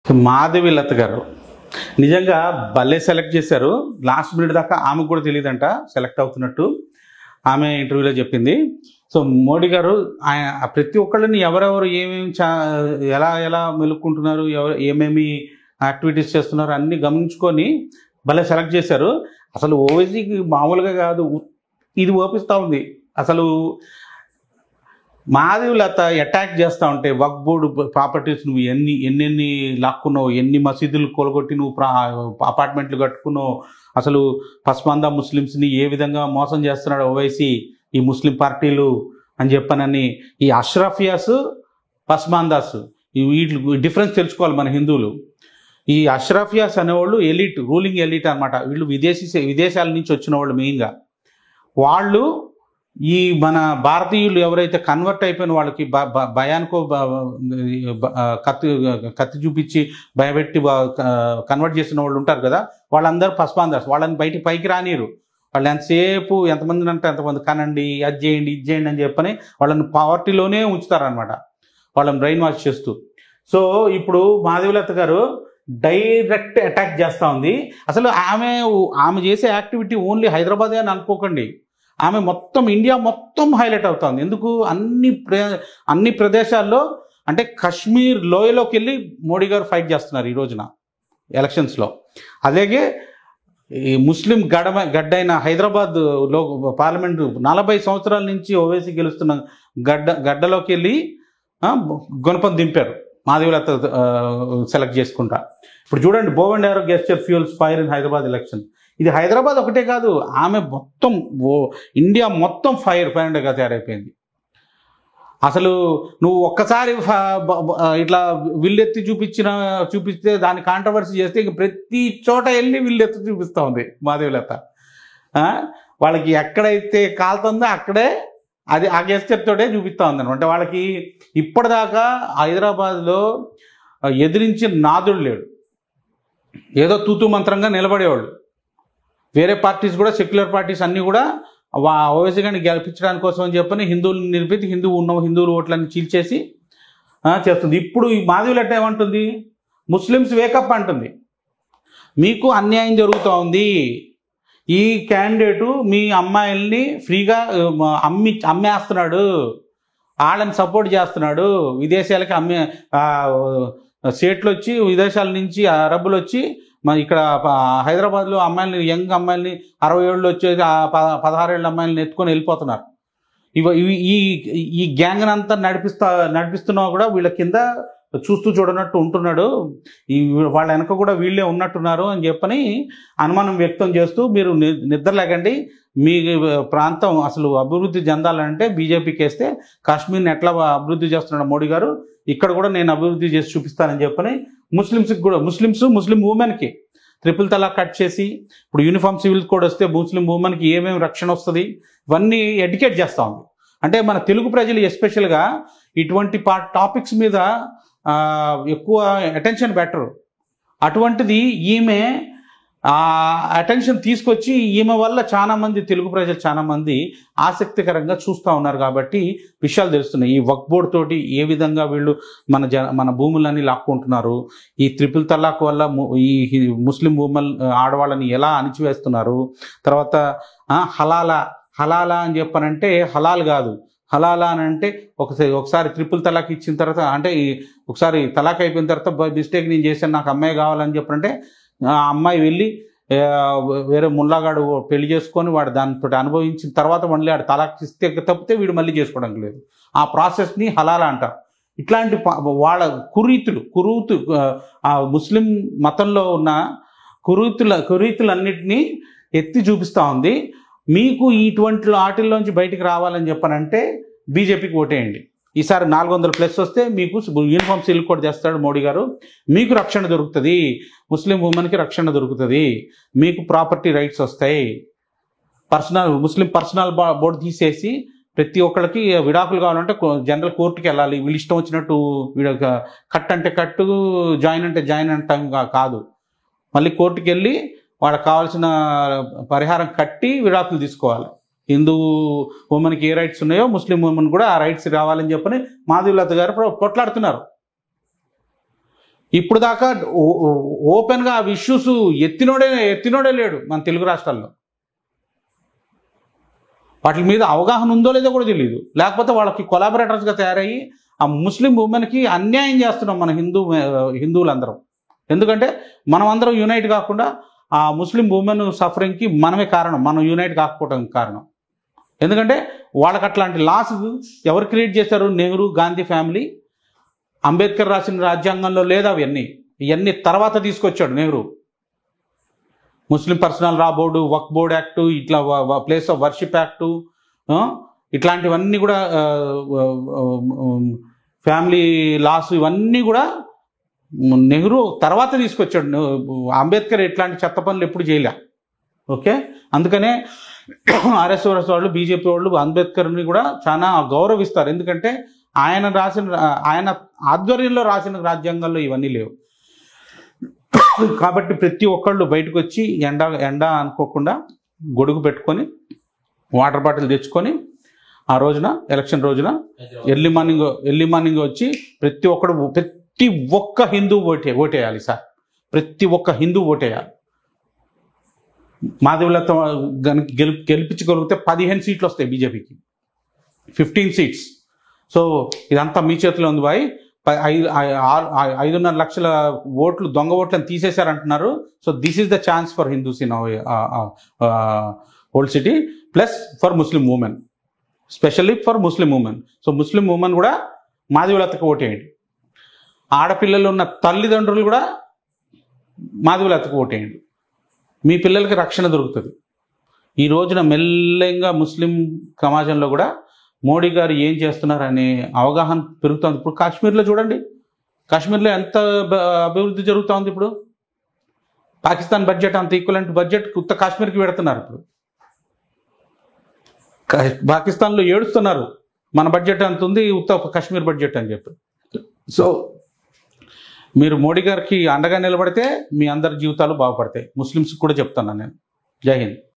మాధవి లత గారు నిజంగా భలే సెలెక్ట్ చేశారు. లాస్ట్ మినిట్ దాకా ఆమెకు కూడా తెలియదంట సెలెక్ట్ అవుతున్నట్టు. ఆమె ఇంటర్వ్యూలో చెప్పింది. సో మోడీ గారు ఆయన ప్రతి ఒక్కళ్ళని ఎవరెవరు ఏమేమి ఎలా ఎలా మెలుక్కుంటున్నారు, ఎవరు ఏమేమి యాక్టివిటీస్ చేస్తున్నారు అన్నీ గమనించుకొని భలే సెలెక్ట్ చేశారు. అసలు ఓవైసీకి మామూలుగా కాదు, ఇది ఓపిస్తూ ఉంది. అసలు మాధవి లత అటాక్ చేస్తూ ఉంటే వక్ఫ్ బోర్డు ప్రాపర్టీస్ నువ్వు ఎన్ని లాక్కున్నావు, ఎన్ని మసీదులు కొలగొట్టి నువ్వు అపార్ట్మెంట్లు కట్టుకున్నావు, అసలు పస్మాందా ముస్లిమ్స్ని ఏ విధంగా మోసం చేస్తున్నాడు ఓవైసీ ఈ ముస్లిం పార్టీలు అని చెప్పనని, ఈ అష్రఫియాస్ పస్మాందాస్ వీటి డిఫరెన్స్ తెలుసుకోవాలి మన హిందువులు. ఈ అష్రఫియాస్ అనేవాళ్ళు ఎలిట్, రూలింగ్ ఎలిట్ అనమాట. వీళ్ళు విదేశాల నుంచి వచ్చిన వాళ్ళు మెయిన్గా. వాళ్ళు ఈ మన భారతీయులు ఎవరైతే కన్వర్ట్ అయిపోయిన వాళ్ళకి భయానికో కత్తి చూపించి భయపెట్టి కన్వర్ట్ చేసిన వాళ్ళు ఉంటారు కదా, వాళ్ళందరూ పస్మాందాస్. వాళ్ళని బయటికి పైకి రానిరు. వాళ్ళు ఎంతసేపు ఎంతమందిని అంటే ఎంతమంది కనండి, అది చేయండి ఇది చేయండి అని చెప్పని వాళ్ళని పావర్టీలోనే ఉంచుతారనమాట, వాళ్ళని బ్రెయిన్ వాష్ చేస్తూ. సో ఇప్పుడు మాధవిలత గారు డైరెక్ట్ అటాక్ చేస్తూ ఉంది. అసలు ఆమె చేసే యాక్టివిటీ ఓన్లీ హైదరాబాదే అని అనుకోకండి. ఆమె మొత్తం ఇండియా మొత్తం హైలైట్ అవుతుంది. ఎందుకు అన్ని ప్రదేశాల్లో అంటే కాశ్మీర్ లోయలోకి వెళ్ళి మోడీ గారు ఫైట్ చేస్తున్నారు ఈ రోజున ఎలక్షన్స్లో. అలాగే ఈ ముస్లిం గడ్డైన హైదరాబాద్లో పార్లమెంటు 40 సంవత్సరాల నుంచి ఓవైసీ గెలుస్తున్న గడ్డలోకి వెళ్ళి గుణపం దింపారు మాధవిలత సెలెక్ట్ చేసుకుంటా. ఇప్పుడు చూడండి, bow and arrow gesture fuels fire in Hyderabad election. ఇది హైదరాబాద్ ఒకటే కాదు, ఆమె మొత్తం ఇండియా మొత్తం ఫైర్ గా తయారైపోయింది. అసలు నువ్వు ఒక్కసారి ఇట్లా విల్లెత్తి చూపిస్తే దాన్ని కాంట్రవర్సీ చేస్తే ఇక ప్రతి చోట వెళ్ళి విల్లెత్తి చూపిస్తూ ఉంది మాధవిలత. వాళ్ళకి ఎక్కడైతే కాలుతుందో అక్కడే అది ఆ గెస్చర్తోటే చూపిస్తూ ఉంది అనమాట. వాళ్ళకి ఇప్పటిదాకా హైదరాబాద్లో ఎదిరించిన నాదుడు లేడు. ఏదో తూతూ మంత్రంగా నిలబడేవాళ్ళు. వేరే పార్టీస్ కూడా, సెక్యులర్ పార్టీస్ అన్నీ కూడా ఓవైసీ గారిని గెలిపించడానికి కోసం అని చెప్పని హిందువులను నిలిపి హిందువుల ఓట్లన్నీ చీల్చేసి చేస్తుంది. ఇప్పుడు ఈ మాధవిలత ఏమంటుంది, ముస్లిమ్స్ వేకప్ అంటుంది. మీకు అన్యాయం జరుగుతూ ఉంది, ఈ క్యాండిడేటు మీ అమ్మాయిల్ని ఫ్రీగా అమ్మేస్తున్నాడు, వాళ్ళని సపోర్ట్ చేస్తున్నాడు, విదేశాలకి స్టేట్లు వచ్చి విదేశాల నుంచి అరబ్బులు వచ్చి ఇక్కడ హైదరాబాద్లో అమ్మాయిలని, యంగ్ అమ్మాయిల్ని 60 ఏళ్ళు వచ్చేసి 16 ఏళ్ళ అమ్మాయిలని ఎత్తుకొని వెళ్ళిపోతున్నారు. ఈ గ్యాంగ్ అంతా నడిపిస్తున్నా కూడా వీళ్ళ కింద చూస్తూ చూడనట్టు ఉంటున్నాడు, వాళ్ళ వెనక కూడా వీళ్ళే ఉన్నట్టున్నారు అని చెప్పని అనుమానం వ్యక్తం చేస్తూ, మీరు నిద్రలేకండి, మీ ప్రాంతం అసలు అభివృద్ధి చెందాలంటే బీజేపీకి వేస్తే కాశ్మీర్ని ఎట్లా అభివృద్ధి చేస్తున్నాడు మోడీ గారు, ఇక్కడ కూడా నేను అభివృద్ధి చేసి చూపిస్తానని చెప్పని ముస్లిం ఉమెన్కి ట్రిపుల్ తలాక్ కట్ చేసి, ఇప్పుడు యూనిఫామ్ సివిల్ కోడ్ వస్తే ముస్లిం ఉమెన్కి ఏమేమి రక్షణ వస్తుంది ఇవన్నీ ఎడ్యుకేట్ చేస్తూ ఉంది. అంటే మన తెలుగు ప్రజలు ఎస్పెషల్గా ఇటువంటి టాపిక్స్ మీద ఎక్కువ అటెన్షన్ పెట్టరు. అటువంటిది ఈమె అటెన్షన్ తీసుకొచ్చి ఈమె వల్ల చాలామంది తెలుగు ప్రజలు చాలామంది ఆసక్తికరంగా చూస్తూ ఉన్నారు. కాబట్టి విషయాలు తెలుస్తున్నాయి. ఈ వక్ఫ్ బోర్డు తోటి ఏ విధంగా వీళ్ళు మన భూములన్నీ లాక్కుంటున్నారు, ఈ ట్రిపుల్ తలాక్ వల్ల ఈ ముస్లిం ఉమెన్ ఆడవాళ్ళని ఎలా అణిచివేస్తున్నారు, తర్వాత హలాలా అని చెప్పనంటే హలాల్ కాదు, హలాలా అని అంటే ఒకసారి ట్రిపుల్ తలాక్ ఇచ్చిన తర్వాత, అంటే ఒకసారి తలాక్ అయిపోయిన తర్వాత మిస్టేక్ నేను చేశాను, నాకు అమ్మాయి కావాలని చెప్పనంటే ఆ అమ్మాయి వెళ్ళి వేరే ముల్లాగాడు పెళ్లి చేసుకొని వాడు దానితో అనుభవించిన తర్వాత మళ్ళీ ఆడు తలాక్ ఇస్తే తప్పితే వీడు మళ్ళీ చేసుకోవడానికి లేదు. ఆ ప్రాసెస్ని హలాలా అంటారు. ఇట్లాంటి వాళ్ళ కురీతులు ఆ ముస్లిం మతంలో ఉన్న కురీతులన్నిటినీ ఎత్తి చూపిస్తూ ఉంది. మీకు ఇటువంటి వాటిల్లోంచి బయటికి రావాలని చెప్పనంటే బీజేపీకి ఓటేయండి. ఈసారి 400+ వస్తే మీకు యూనిఫామ్ సివిల్ కోడ్ చేస్తాడు మోడీ గారు, మీకు రక్షణ దొరుకుతుంది, ముస్లిం ఉమెన్కి రక్షణ దొరుకుతుంది, మీకు ప్రాపర్టీ రైట్స్ వస్తాయి, ముస్లిం పర్సనల్ బోర్డు తీసేసి ప్రతి ఒక్కరికి విడాకులు కావాలంటే జనరల్ కోర్టుకి వెళ్ళాలి. వీళ్ళు ఇష్టం వచ్చినట్టు కట్ అంటే కట్టు, జాయిన్ అంటే జాయిన్ అంటే కాదు, మళ్ళీ కోర్టుకి వెళ్ళి వాళ్ళకి కావాల్సిన పరిహారం కట్టి విడాకులు తీసుకోవాలి. హిందూ ఉమెన్కి ఏ రైట్స్ ఉన్నాయో ముస్లిం ఉమెన్ కూడా ఆ రైట్స్ రావాలని చెప్పని మాధవిలత గారు కొట్లాడుతున్నారు. ఇప్పుడు దాకా ఓపెన్గా ఆ ఇష్యూస్ ఎత్తినోడే లేడు మన తెలుగు రాష్ట్రాల్లో. వాటి మీద అవగాహన ఉందో లేదో కూడా తెలియదు. లేకపోతే వాళ్ళకి కొలాబరేటర్స్గా తయారయ్యి ఆ ముస్లిం ఉమెన్కి అన్యాయం చేస్తున్నాం మన హిందువులందరం. ఎందుకంటే మనం అందరం యునైట్ కాకుండా ఆ ముస్లిం ఉమెన్ సఫరింగ్కి మనమే కారణం, మనం యూనైట్ కాకపోవడానికి కారణం. ఎందుకంటే వాళ్ళకి అట్లాంటి లాస్ ఎవరు క్రియేట్ చేశారు? నెహ్రూ, గాంధీ ఫ్యామిలీ. అంబేద్కర్ రాసిన రాజ్యాంగంలో లేదా ఇవన్నీ తర్వాత తీసుకొచ్చాడు నెహ్రూ. ముస్లిం పర్సనల్ లా బోర్డు, వక్ఫ్ బోర్డ్ యాక్టు, ఇట్లా ప్లేస్ ఆఫ్ వర్షిప్ యాక్టు, ఇట్లాంటివన్నీ కూడా ఫ్యామిలీ లాస్ ఇవన్నీ కూడా నెహ్రూ తర్వాత తీసుకొచ్చాడు. అంబేద్కర్ ఇట్లాంటి చెత్త పనులు ఎప్పుడు చేయలే. ఓకే, అందుకనే ఆర్ఎస్ఎస్ వాళ్ళు, బీజేపీ వాళ్ళు అంబేద్కర్ని కూడా చాలా గౌరవిస్తారు. ఎందుకంటే ఆయన ఆధ్వర్యంలో రాసిన రాజ్యాంగాల్లో ఇవన్నీ లేవు. కాబట్టి ప్రతి ఒక్కళ్ళు బయటకు వచ్చి ఎండ అనుకోకుండా గొడుగు పెట్టుకొని వాటర్ బాటిల్ తెచ్చుకొని ఆ రోజున ఎలక్షన్ రోజున ఎర్లీ మార్నింగ్ వచ్చి ప్రతి ఒక్క హిందూ ఓటేయాలి సార్. ప్రతి ఒక్క హిందూ ఓటేయాలి. మాధవీలత గెలిపించగలిగితే 15 సీట్లు వస్తాయి బీజేపీకి, 15 సీట్స్. సో ఇదంతా మీ చేతిలో ఉంది బాయ్. 5.5 లక్షల ఓట్లు, దొంగ ఓట్లను తీసేశారంటున్నారు. So this is the chance for Hindus in old city, plus for Muslim women, specially for Muslim women. So Muslim women కూడా మాధవీలతకు ఓటేయండి. ఆడపిల్లలు ఉన్న తల్లిదండ్రులు కూడా మాధవీలతకు ఓటేయండి. మీ పిల్లలకి రక్షణ దొరుకుతుంది. ఈ రోజున మెల్లగా ముస్లిం సమాజంలో కూడా మోడీ గారు ఏం చేస్తున్నారనే అవగాహన పెరుగుతుంది. ఇప్పుడు కాశ్మీర్లో చూడండి, కాశ్మీర్లో ఎంత అభివృద్ధి జరుగుతోంది. ఇప్పుడు పాకిస్తాన్ బడ్జెట్ అంత ఈక్వలెంట్ బడ్జెట్ ఉత్త కాశ్మీర్కి పెడుతున్నారు. ఇప్పుడు పాకిస్తాన్లో ఏడుస్తున్నారు, మన బడ్జెట్ అంత ఉంది, ఉత్త కాశ్మీర్ బడ్జెట్ అని చెప్పి. సో మీరు మోడీ గారికి అండగా నిలబడితే మీ అందరి జీవితాలు బాగుపడతాయి. ముస్లిమ్స్కి కూడా చెప్తున్నాను నేను. జై హింద్.